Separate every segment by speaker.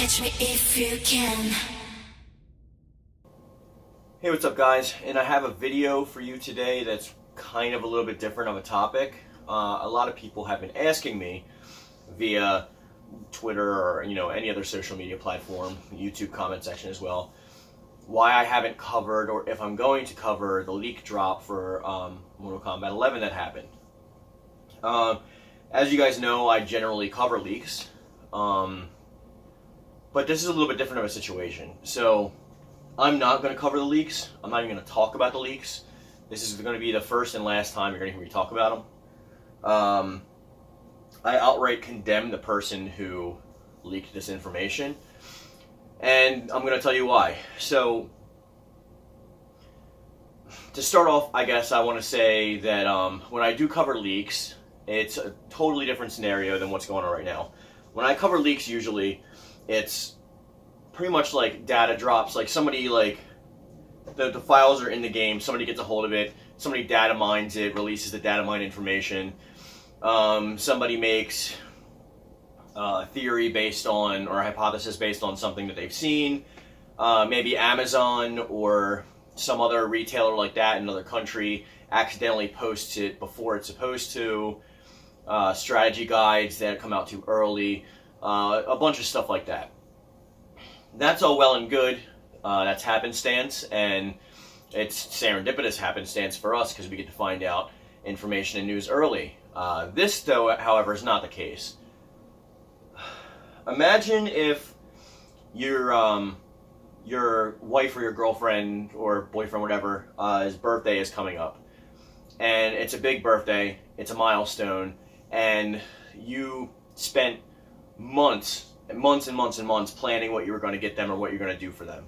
Speaker 1: Catch me if you can.
Speaker 2: Hey, what's up guys? And I have a video for you today that's kind of a little bit different of a topic. A lot of people have been asking me via Twitter or any other social media platform, YouTube comment section as well, why I haven't covered, or if I'm going to cover, the leak drop for Mortal Kombat 11 that happened. As you guys know, I generally cover leaks, but this is a little bit different of a situation. So I'm not going to cover the leaks. I'm not even going to talk about the leaks. This is going to be the first and last time you're going to hear me talk about them. I outright condemn the person who leaked this information, and I'm going to tell you why. So, to start off, I guess I want to say that when I do cover leaks, it's a totally different scenario than what's going on right now. When I cover leaks, usually, it's pretty much like data drops. Like somebody, the files are in the game, somebody gets a hold of it, somebody data mines it, releases the data mine information. Somebody makes a theory based on, or a hypothesis based on something that they've seen. Maybe Amazon or some other retailer like that in another country accidentally posts it before it's supposed to. Strategy guides that come out too early. A bunch of stuff like that. That's all well and good. That's happenstance, and it's serendipitous happenstance for us because we get to find out information and news early. This, though, however, is not the case. Imagine if your wife or your girlfriend or boyfriend, whatever, his birthday is coming up, and it's a big birthday, it's a milestone, and you spent months and months and months and months planning what you were going to get them or what you're going to do for them.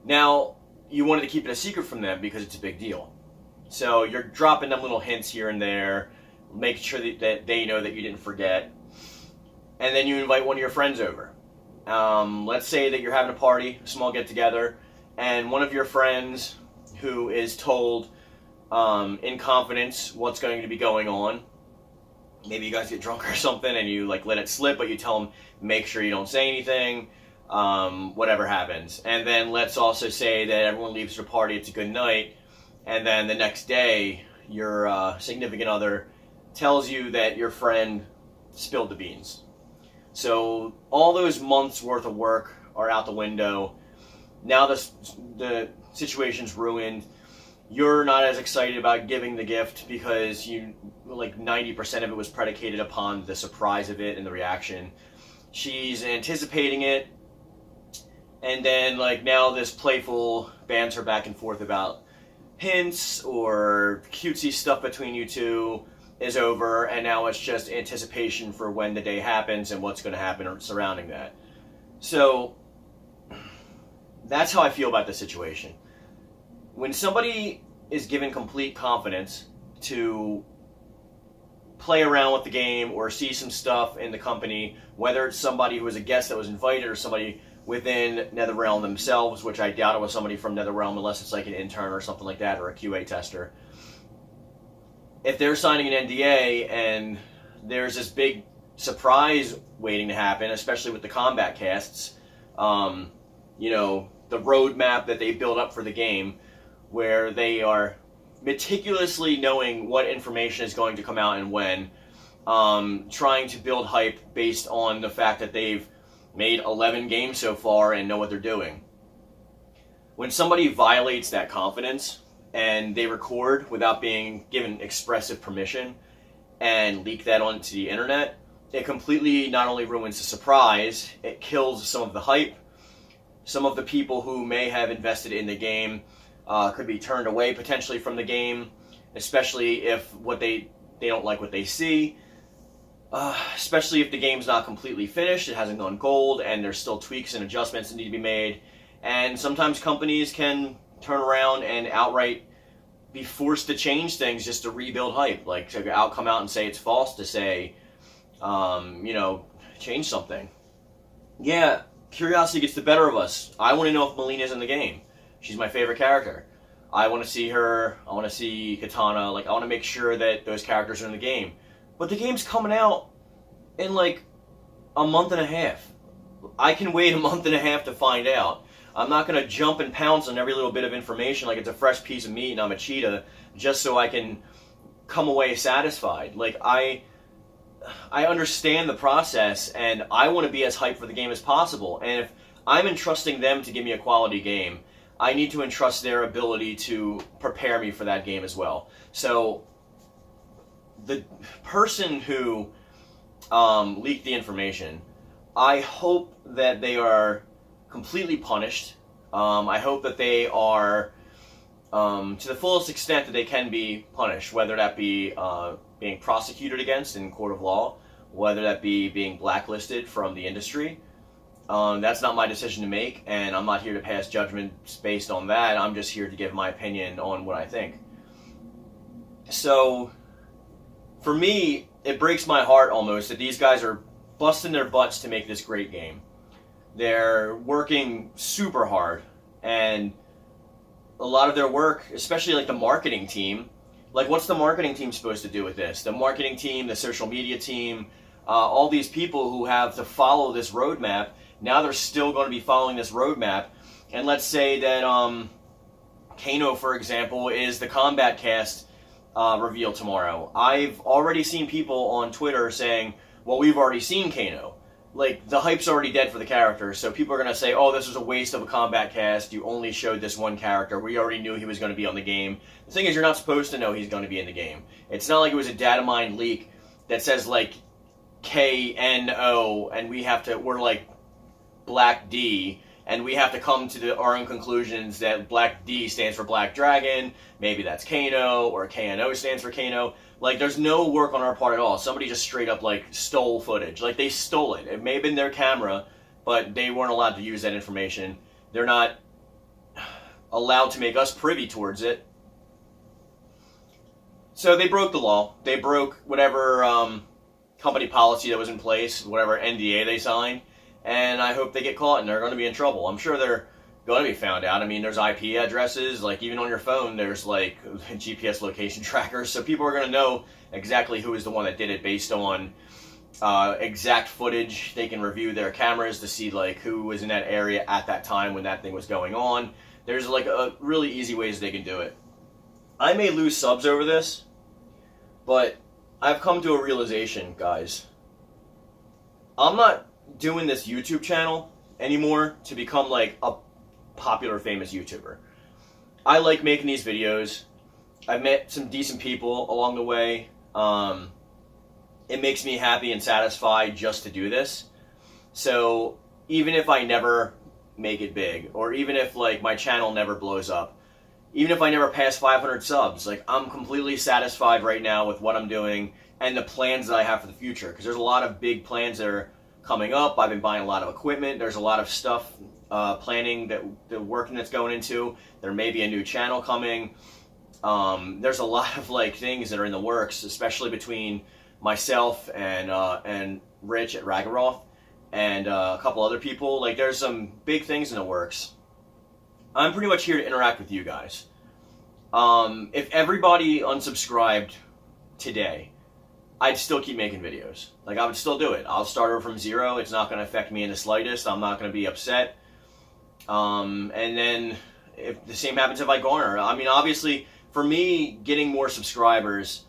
Speaker 2: Now, you wanted to keep it a secret from them because it's a big deal. So you're dropping them little hints here and there, making sure that they know that you didn't forget. And then you invite one of your friends over. Let's say that you're having a party, a small get-together, and one of your friends who is told in confidence what's going to be going on. Maybe you guys get drunk or something and you let it slip, but you tell them, make sure you don't say anything, whatever happens. And then let's also say that everyone leaves your party, it's a good night, and then the next day your significant other tells you that your friend spilled the beans. So all those months worth of work are out the window. Now the situation's ruined. You're not as excited about giving the gift because 90% of it was predicated upon the surprise of it and the reaction. She's anticipating it, and then now this playful banter back and forth about hints or cutesy stuff between you two is over, and now it's just anticipation for when the day happens and what's going to happen surrounding that. So that's how I feel about the situation. When somebody is given complete confidence to play around with the game or see some stuff in the company, whether it's somebody who was a guest that was invited or somebody within NetherRealm themselves, which I doubt it was somebody from NetherRealm unless it's an intern or something like that, or a QA tester. If they're signing an NDA and there's this big surprise waiting to happen, especially with the combat casts, the roadmap that they build up for the game, where they are meticulously knowing what information is going to come out and when, trying to build hype based on the fact that they've made 11 games so far and know what they're doing. When somebody violates that confidence and they record without being given expressive permission and leak that onto the internet, it completely not only ruins the surprise, it kills some of the hype. Some of the people who may have invested in the game could be turned away potentially from the game, especially if they don't like what they see. Especially if the game's not completely finished, it hasn't gone gold, and there's still tweaks and adjustments that need to be made. And sometimes companies can turn around and outright be forced to change things just to rebuild hype, to come out and say it's false, to say, change something. Yeah, curiosity gets the better of us. I want to know if Melina's in the game. She's my favorite character. I want to see her. I want to see Katana. I want to make sure that those characters are in the game. But the game's coming out in a month and a half. I can wait a month and a half to find out. I'm not going to jump and pounce on every little bit of information like it's a fresh piece of meat and I'm a cheetah just so I can come away satisfied. Like, I understand the process, and I want to be as hyped for the game as possible. And if I'm entrusting them to give me a quality game, I need to entrust their ability to prepare me for that game as well. So the person who leaked the information, I hope that they are completely punished. I hope that they are, to the fullest extent that they can be punished, whether that be being prosecuted against in court of law, whether that be being blacklisted from the industry. That's not my decision to make, and I'm not here to pass judgments based on that. I'm just here to give my opinion on what I think. So, for me, it breaks my heart almost that these guys are busting their butts to make this great game. They're working super hard, and a lot of their work, especially like the marketing team, like what's the marketing team supposed to do with this? The marketing team, the social media team, all these people who have to follow this roadmap, now they're still going to be following this roadmap. And let's say that Kano, for example, is the Combat Cast reveal tomorrow. I've already seen people on Twitter saying, well, we've already seen Kano. Like, the hype's already dead for the character, so people are going to say, oh, this was a waste of a Combat Cast, you only showed this one character, we already knew he was going to be on the game. The thing is, you're not supposed to know he's going to be in the game. It's not like it was a data mine leak that says, like, KNO, and we're like Black D, and we have to come to our own conclusions that Black D stands for Black Dragon, maybe that's Kano, or KNO stands for Kano. Like, there's no work on our part at all. Somebody just straight up, like, stole footage. Like, they stole it. It may have been their camera, but they weren't allowed to use that information. They're not allowed to make us privy towards it. So they broke the law. They broke whatever company policy that was in place, whatever NDA they signed, and I hope they get caught, and they're going to be in trouble. I'm sure they're going to be found out. I mean, there's IP addresses, like even on your phone, there's like GPS location trackers, so people are going to know exactly who is the one that did it based on exact footage. They can review their cameras to see like who was in that area at that time when that thing was going on. There's like a really easy ways they can do it. I may lose subs over this, but I've come to a realization, guys. I'm not doing this YouTube channel anymore to become like a popular, famous YouTuber. I like making these videos. I've met some decent people along the way. It makes me happy and satisfied just to do this. So even if I never make it big, or even if like my channel never blows up, even if I never pass 500 subs, like I'm completely satisfied right now with what I'm doing and the plans that I have for the future. Because there's a lot of big plans that are coming up. I've been buying a lot of equipment. There's a lot of stuff planning that the working that's going into. There may be a new channel coming. There's a lot of like things that are in the works, especially between myself and Rich at Ragaroth and a couple other people. Like there's some big things in the works. I'm pretty much here to interact with you guys. If everybody unsubscribed today, I'd still keep making videos. Like, I would still do it. I'll start over from zero. It's not going to affect me in the slightest. I'm not going to be upset. And then, if the same happens if I garner. I mean, obviously, for me, getting more subscribers,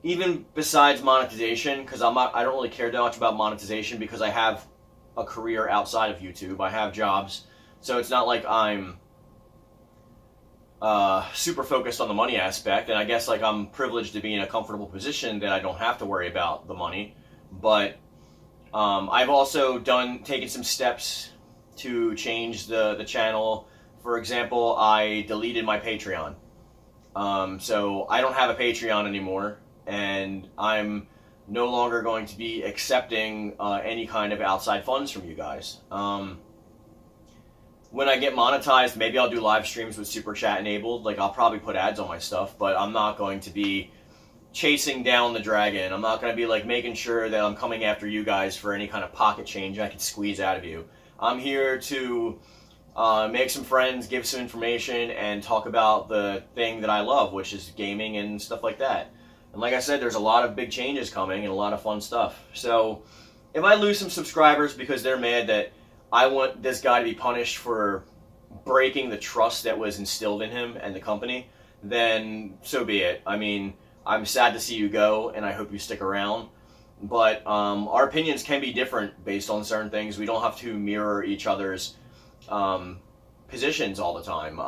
Speaker 2: even besides monetization, because I don't really care that much about monetization because I have a career outside of YouTube. I have jobs. So it's not like I'm super focused on the money aspect, and I guess like I'm privileged to be in a comfortable position that I don't have to worry about the money. But I've also taken some steps to change the channel. For example, I deleted my Patreon. So I don't have a Patreon anymore, and I'm no longer going to be accepting any kind of outside funds from you guys. When I get monetized, maybe I'll do live streams with Super Chat enabled. Like, I'll probably put ads on my stuff, but I'm not going to be chasing down the dragon. I'm not going to be, like, making sure that I'm coming after you guys for any kind of pocket change I can squeeze out of you. I'm here to make some friends, give some information, and talk about the thing that I love, which is gaming and stuff like that. And like I said, there's a lot of big changes coming and a lot of fun stuff. So if I lose some subscribers because they're mad that I want this guy to be punished for breaking the trust that was instilled in him and the company, then so be it. I mean, I'm sad to see you go, and I hope you stick around. But our opinions can be different based on certain things. We don't have to mirror each other's positions all the time.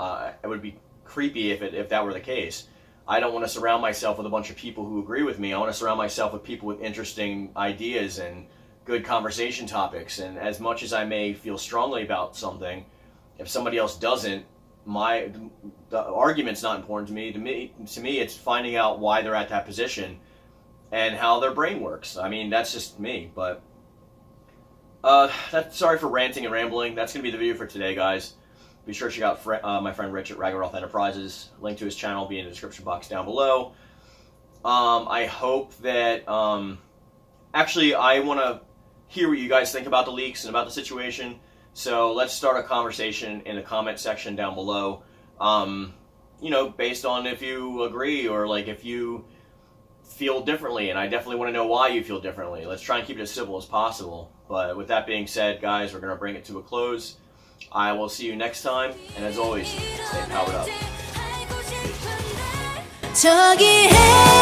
Speaker 2: It would be creepy if that were the case. I don't want to surround myself with a bunch of people who agree with me. I want to surround myself with people with interesting ideas and good conversation topics. And as much as I may feel strongly about something, if somebody else doesn't, the argument's not important to me. To me, it's finding out why they're at that position and how their brain works. I mean, that's just me. But sorry for ranting and rambling. That's gonna be the video for today, guys. Be sure to check out my friend Rich at Ragaroth Enterprises. Link to his channel will be in the description box down below. I hope that... actually, I want to hear what you guys think about the leaks and about the situation. So let's start a conversation in the comment section down below. You know, based on if you agree or like if you feel differently. And I definitely want to know why you feel differently. Let's try and keep it as simple as possible. But with that being said, guys, we're going to bring it to a close. I will see you next time, and as always, stay powered up.
Speaker 1: 저기 해